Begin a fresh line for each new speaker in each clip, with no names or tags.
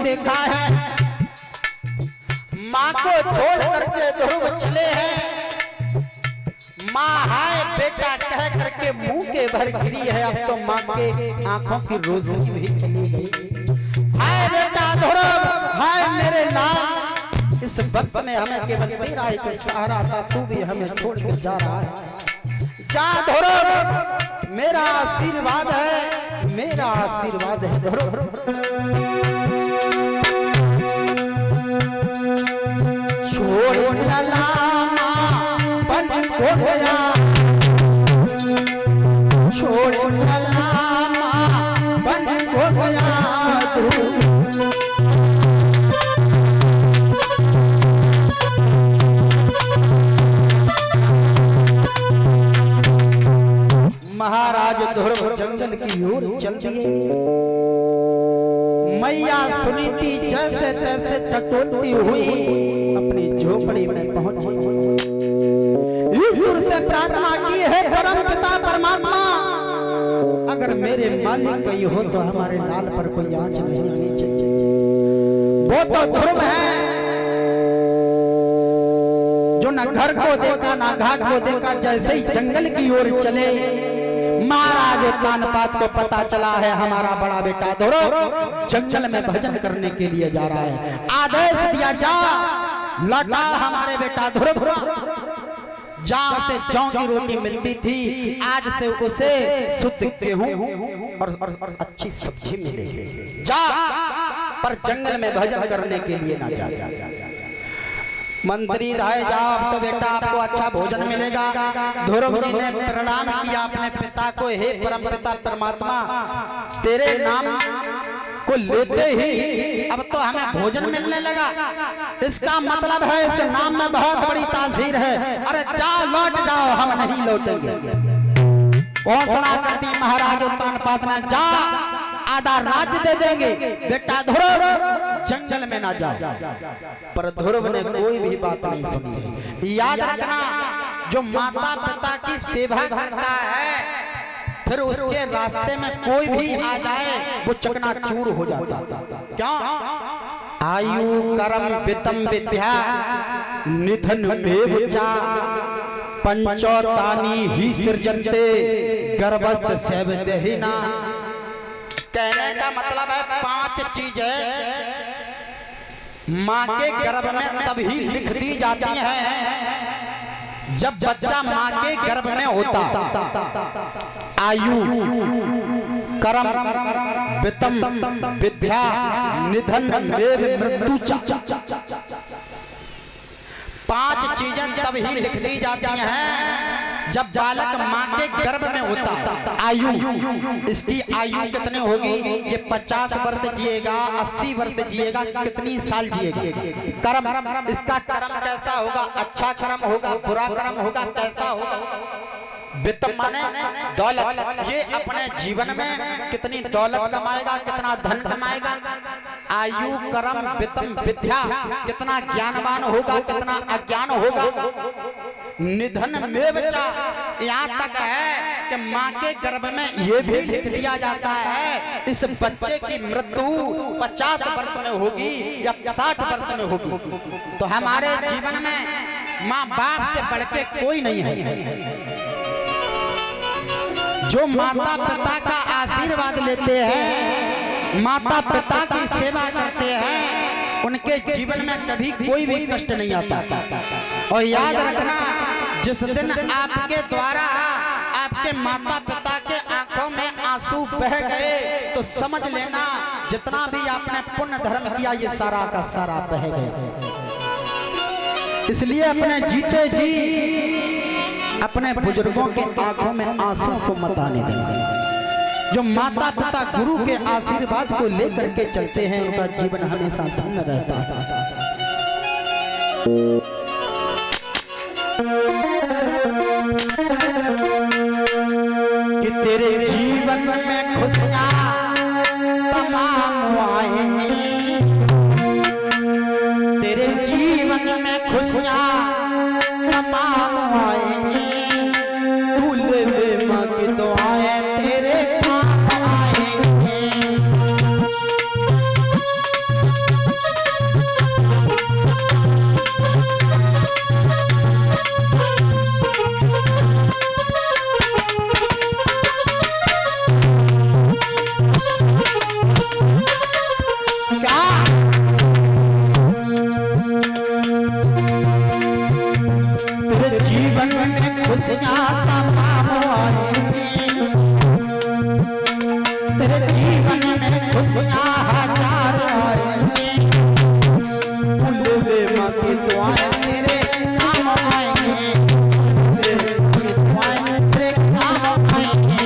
देखा है, माँ को छोड़ करके ध्रुव चले हैं। माँ हाय बेटा कह करके मुंह के भर गिरी है, अब तो माँ के आंखों की रोशनी भी चली गई। हाय बेटा ध्रुव, हाय मेरे लाल, इस वक्त में हमें केवल तेरा एक सहारा था, तू भी हमें छोड़ कर जा रहा है। जा ध्रुव, मेरा आशीर्वाद है, मेरा आशीर्वाद है ध्रुव। छोड़ चला बन को गया, छोड़ चला बन को गया ध्रुव। महाराज ध्रुव जंगल की ओर चल दिए। मैया सुनीति जैसे तैसे टटोलती हुई अपनी झोपड़ी में पहुंची। ईश्वर से प्रार्थना की है, परम पिता परमात्मा, अगर मेरे मालिक कहीं हो तो हमारे लाल पर कोई आंच नहीं आनी चाहिए। वो तो ध्रुव है जो न घर को देखा ना घाट को देखा, जैसे ही जंगल की ओर चले महाराज उत्तानपाद को पता चला है हमारा बड़ा बेटा ध्रुव जंगल में भजन करने के लिए जा रहा है। आदेश दिया, जा लौटा हमारे बेटा ध्रुव। जहाँ से जौ की रोटी मिलती थी, आज से उसे शुद्ध गेहूं और अच्छी सब्जी मिलेगी। जा, पर जंगल में भजन करने के लिए ना जा। मंत्री धाए जाओ, अब तो बेटा आपको अच्छा भोजन मिलेगा। ध्रुव जी ने प्रणाम किया अपने पिता को, हे परम पिता परमात्मा, तेरे नाम को लेते ही अब तो हमें भोजन मिलने लगा, इसका मतलब है इस नाम में बहुत बड़ी तासीर है। अरे जाओ, लौट जाओ, हम नहीं लौटेंगे। घोषणा करती महाराज उत्तानपाद ने, जा आधा राज्य दे देंगे, बेटा ध्रुव जंगल में ना जा। पर ध्रुव ने कोई भी बात नहीं सुनी है। याद रखना, जो माता पिता की सेवा करता है फिर उसके रास्ते में कोई भी आ जाए वो चकनाचूर हो जाता। क्यों? आयु कर्म वित्तम विद्या निधन में चा पंचोतानी ही सृजन्ते गर्भस्थ सेवदेहिना। कहने का मतलब है 5 चीजें माँ के गर्भ में तभी लिख दी जाती हैं जब बच्चा माँ के गर्भ में होता। आयु कर्म वित्तम विद्या निधन मृत्यु, 5 चीजें तभी लिख दी जाती हैं जब बालक माँ के गर्भ में होता। आयु, इसकी आयु कितनी होगी? ये 50 वर्ष जिएगा, 80 वर्ष जिएगा, कितनी साल जिएगा। कर्म, इसका कर्म कैसा होगा? अच्छा कर्म होगा, बुरा कर्म होगा, कैसा होगा? वित्त माने दौलत, ये अपने जीवन में कितनी दौलत कमाएगा, कितना धन कमाएगा। आयु कर्म वित्तम विद्या, कितना ज्ञानवान होगा, कितना अज्ञान होगा। निधन में बचा, यहाँ तक है कि माँ के गर्भ में ये भी लिख दिया जाता है इस बच्चे की मृत्यु 50 वर्ष में होगी या 60 वर्ष में होगी। तो हमारे जीवन में माँ बाप से बढ़ के कोई नहीं है। जो माता पिता का आशीर्वाद लेते हैं, माता पिता की सेवा करते हैं, उनके जीवन में कभी कोई भी कष्ट नहीं आता। और याद रखना, जिस दिन आपके द्वारा आपके माता पिता के आंखों में आंसू बह गए तो समझ लेना जितना भी आपने पुण्य धर्म किया ये सारा का सारा बह गया। इसलिए अपने जीते जी अपने बुजुर्गों के आंखों में आंसू को मत आने देंगे। जो माता पिता गुरु के आशीर्वाद को लेकर के चलते हैं उनका जीवन हमेशा धन्य रहता है। कि तेरे जीवन में खुशियां तमाम आएंगी, तेरे जीवन में खुशियां तमाम आएंगी। तू ले ले माँ की दुआएं तेरे काम आएंगी। खुशियां तमाम आएंगी, तेरे जीवन में खुशियां हजार आएंगी, बुलबुल माँ की दुआएं तेरे काम आएंगी, बुलबुल दुआएं तेरे काम आएंगी।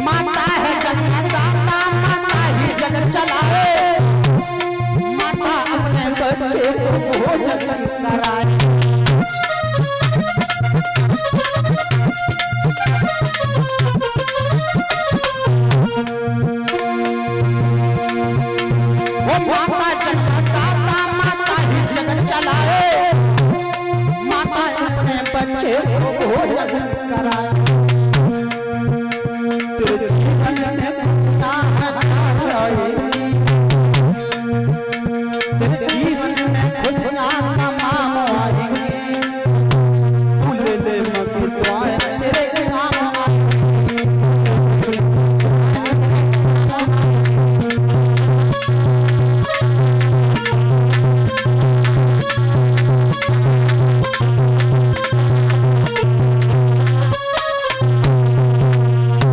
माता है जन्मदाता, माता ही जग चलाए, माता अपने बच्चे को भोजन कराए। वो माता जन्मदाता, माता ही जग चलाए, माता अपने बच्चे को भोजन कराए। तेरे जीवन में खुशियां हजार आएंगी, तेरे जीवन में खुशियां तमाम आएंगी, बुलबुल माँ की दुआएं तेरे काम आएंगी।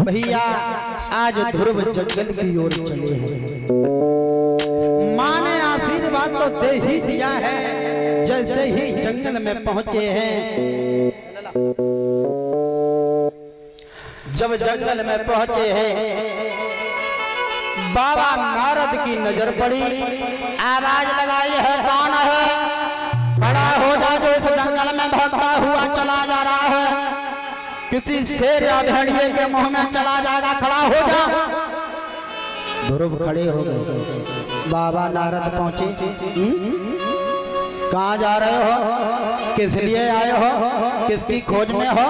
भैया आज ध्रुव जंगल की ओर चले हैं, माँ ने आशीर्वाद तो दे ही दिया है। जैसे ही जंगल में पहुंचे हैं, जब जंगल में पहुंचे हैं, बाबा नारद की नजर पड़ी, आवाज लगाई है कौन है, खड़ा हो जा जो इस जंगल में भागता हुआ चला जा रहा है, किसी शेर या भेड़िए के मुंह में चला जाएगा, खड़ा हो जा। ध्रुव खड़े हो गए। बाबा नारद पहुंचे, कहाँ जा रहे हो, किस लिए आए हो, किसकी खोज में हो?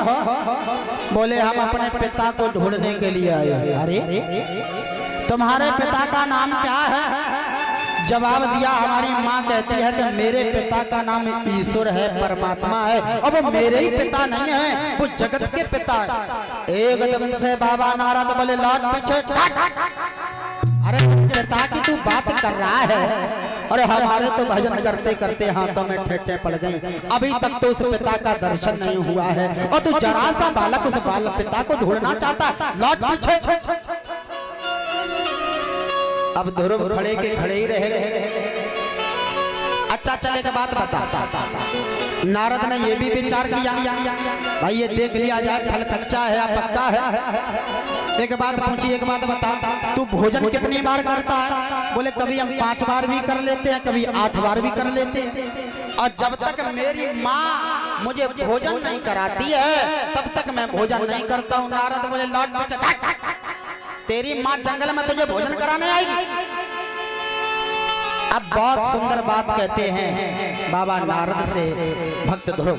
बोले हम अपने पिता को ढूंढने के लिए आए हैं। अरे तुम्हारे पिता का नाम क्या है? जवाब दिया, हमारी माँ कहती है कि मेरे पिता का नाम ईश्वर है, परमात्मा है, और वो मेरे ही पिता नहीं है, वो जगत के पिता है। एकदम से बाबा नारद बोले लौट पीछे। अरे पिता की तू बात कर रहा है, और हमारे तो भजन करते करते हाथों में ठेठे पड़ गई, अभी तक तो उस पिता का दर्शन नहीं हुआ है, और तू जरा सा बालक उस पिता को ढूंढना चाहता, लौट पीछे। अब ध्रुव खड़े के खड़े ही रहे। अच्छा चले के बात बता। नारद ने ये भी विचार किया, भाई ये देख लिया जाए फल कच्चा है या पक्का है। एक बात पूछी, एक बात बता, तू भोजन कितनी बार करता है? बोले कभी हम 5 बार भी कर लेते हैं, कभी 8 बार भी कर लेते हैं, और जब तक मेरी माँ मुझे भोजन नहीं कराती है तब तक मैं भोजन नहीं करता हूँ। नारद बोले लौट पीछे, तेरी माँ जंगल में तुझे भोजन कराने आएगी? अब बहुत सुंदर बात कहते हैं बाबा नारद से भक्त ध्रुव।